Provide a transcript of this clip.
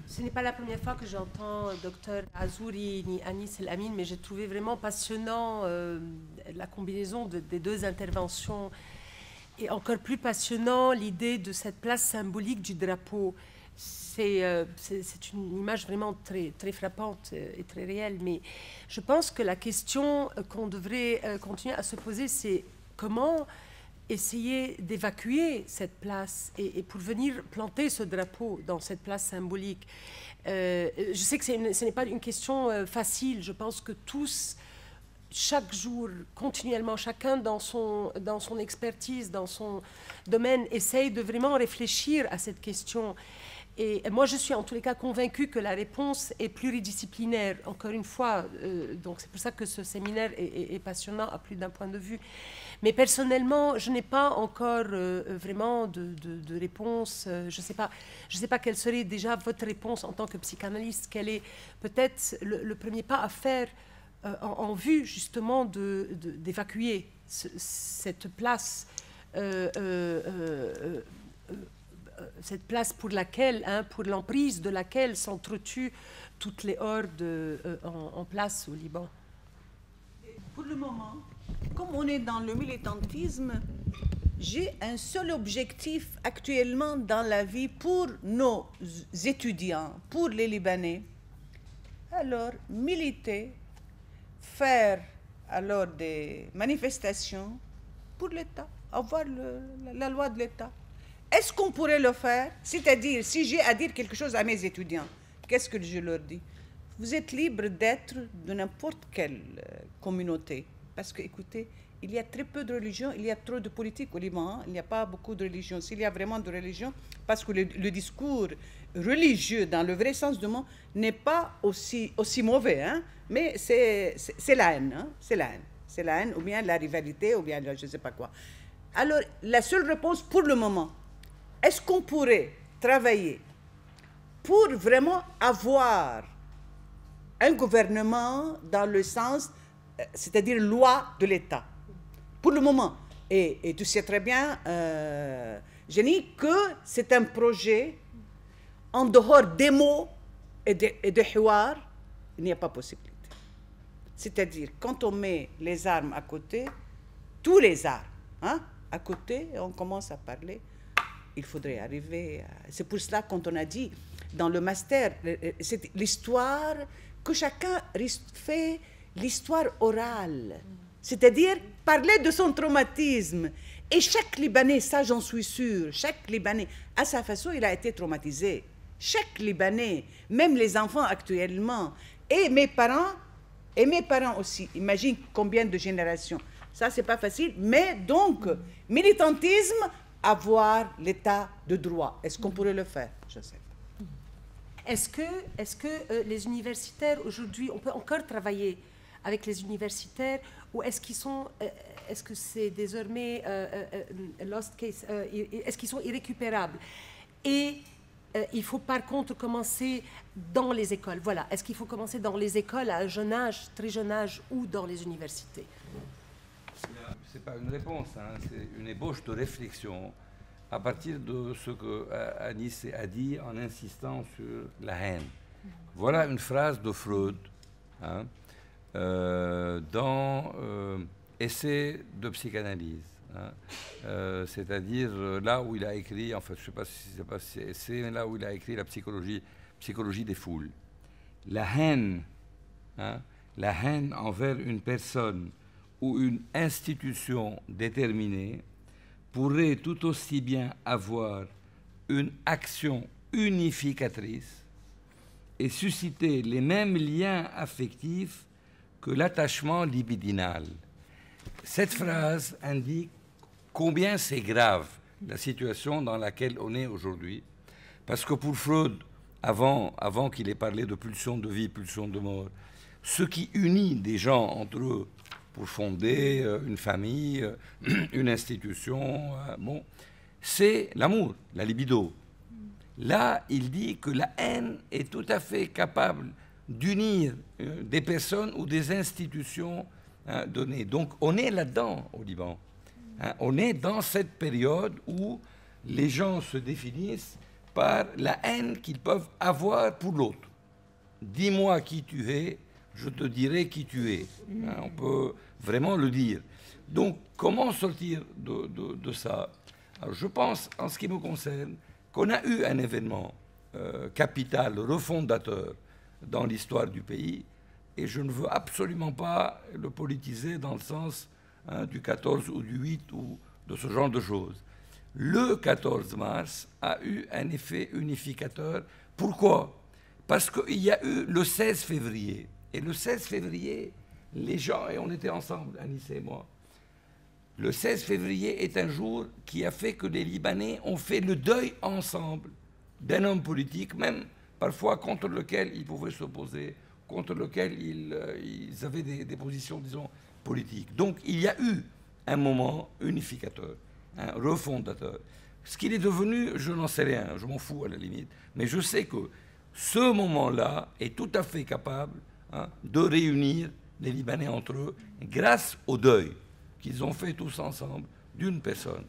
Ce n'est pas la première fois que j'entends Dr Azouri ni Anis El Amin, mais j'ai trouvé vraiment passionnant la combinaison des deux interventions. Et encore plus passionnant, l'idée de cette place symbolique du drapeau. C'est une image vraiment très, très frappante et très réelle. Mais je pense que la question qu'on devrait continuer à se poser, c'est comment essayer d'évacuer cette place et pour venir planter ce drapeau dans cette place symbolique. Je sais que ce n'est pas une question facile. Je pense que tous, chaque jour, continuellement, chacun dans son expertise, dans son domaine, essaye de vraiment réfléchir à cette question. Et moi, je suis en tous les cas convaincue que la réponse est pluridisciplinaire. Encore une fois, donc c'est pour ça que ce séminaire est passionnant à plus d'un point de vue. Mais personnellement, je n'ai pas encore vraiment de réponse. Je ne sais pas quelle serait déjà votre réponse en tant que psychanalyste. Quel est peut-être le premier pas à faire en vue justement d'évacuer cette place pour laquelle, pour l'emprise de laquelle s'entretuent toutes les hordes en place au Liban. Pour le moment, comme on est dans le militantisme, j'ai un seul objectif actuellement dans la vie pour nos étudiants, pour les Libanais. Alors, militer, faire alors des manifestations pour l'État, avoir la loi de l'État. Est-ce qu'on pourrait le faire? C'est-à-dire, si j'ai à dire quelque chose à mes étudiants, qu'est-ce que je leur dis? Vous êtes libre d'être de n'importe quelle communauté. Parce que, écoutez, il y a très peu de religions, il y a trop de politique au Liban. Hein? Il n'y a pas beaucoup de religions. S'il y a vraiment de religion, parce que le discours religieux, dans le vrai sens du mot, n'est pas aussi mauvais. Hein? Mais c'est la haine. Hein? C'est la haine. C'est la haine, ou bien la rivalité, ou bien je ne sais pas quoi. Alors, la seule réponse pour le moment, est-ce qu'on pourrait travailler pour vraiment avoir un gouvernement dans le sens, c'est-à-dire loi de l'État, pour le moment. Et tu sais très bien, Jenny, que c'est un projet en dehors des mots et de hiwar, il n'y a pas possibilité. C'est-à-dire, quand on met les armes à côté, tous les armes, hein, à côté, on commence à parler, il faudrait arriver à... C'est pour cela, quand on a dit, dans le master, c'est l'histoire... que chacun fait l'histoire orale, c'est-à-dire parler de son traumatisme. Et chaque Libanais, ça j'en suis sûre, chaque Libanais, à sa façon, il a été traumatisé. Chaque Libanais, même les enfants actuellement, et mes parents aussi. Imagine combien de générations. Ça, c'est pas facile, mais donc, militantisme, avoir l'état de droit. Est-ce qu'on pourrait le faire? Je sais. Est-ce que les universitaires, aujourd'hui, on peut encore travailler avec les universitaires, ou est-ce qu'ils sont, est-ce que c'est désormais lost case, est-ce qu'ils sont irrécupérables? Et il faut par contre commencer dans les écoles. Voilà, est-ce qu'il faut commencer dans les écoles à un jeune âge, très jeune âge, ou dans les universités? C'est pas une réponse, hein, c'est une ébauche de réflexion à partir de ce que Anis a dit en insistant sur la haine. Voilà une phrase de Freud, hein, dans Essai de psychanalyse, hein, c'est-à-dire là où il a écrit, en fait, je ne sais pas si c'est essai, mais là où il a écrit la psychologie des foules. La haine, hein, la haine envers une personne ou une institution déterminée pourrait tout aussi bien avoir une action unificatrice et susciter les mêmes liens affectifs que l'attachement libidinal. Cette phrase indique combien c'est grave la situation dans laquelle on est aujourd'hui, parce que pour Freud, avant qu'il ait parlé de pulsion de vie, pulsion de mort, ce qui unit des gens entre eux pour fonder une famille, une institution, bon, c'est l'amour, la libido. Là, il dit que la haine est tout à fait capable d'unir des personnes ou des institutions données. Donc, on est là-dedans au Liban. Hein, on est dans cette période où les gens se définissent par la haine qu'ils peuvent avoir pour l'autre. Dis-moi qui tu es, je te dirai qui tu es. Hein, on peut vraiment le dire. Donc, comment sortir de ça? Alors, je pense, en ce qui me concerne, qu'on a eu un événement capital, refondateur dans l'histoire du pays, et je ne veux absolument pas le politiser dans le sens du 14 ou du 8 ou de ce genre de choses. Le 14 mars a eu un effet unificateur. Pourquoi? Parce qu'il y a eu le 16 février. Et le 16 février, les gens, et on était ensemble, Anis et moi, le 16 février est un jour qui a fait que les Libanais ont fait le deuil ensemble d'un homme politique, même parfois contre lequel ils pouvaient s'opposer, contre lequel ils avaient des positions, disons, politiques. Donc il y a eu un moment unificateur, un refondateur. Ce qu'il est devenu, je n'en sais rien, je m'en fous à la limite, mais je sais que ce moment-là est tout à fait capable de réunir les Libanais entre eux grâce au deuil qu'ils ont fait tous ensemble d'une personne.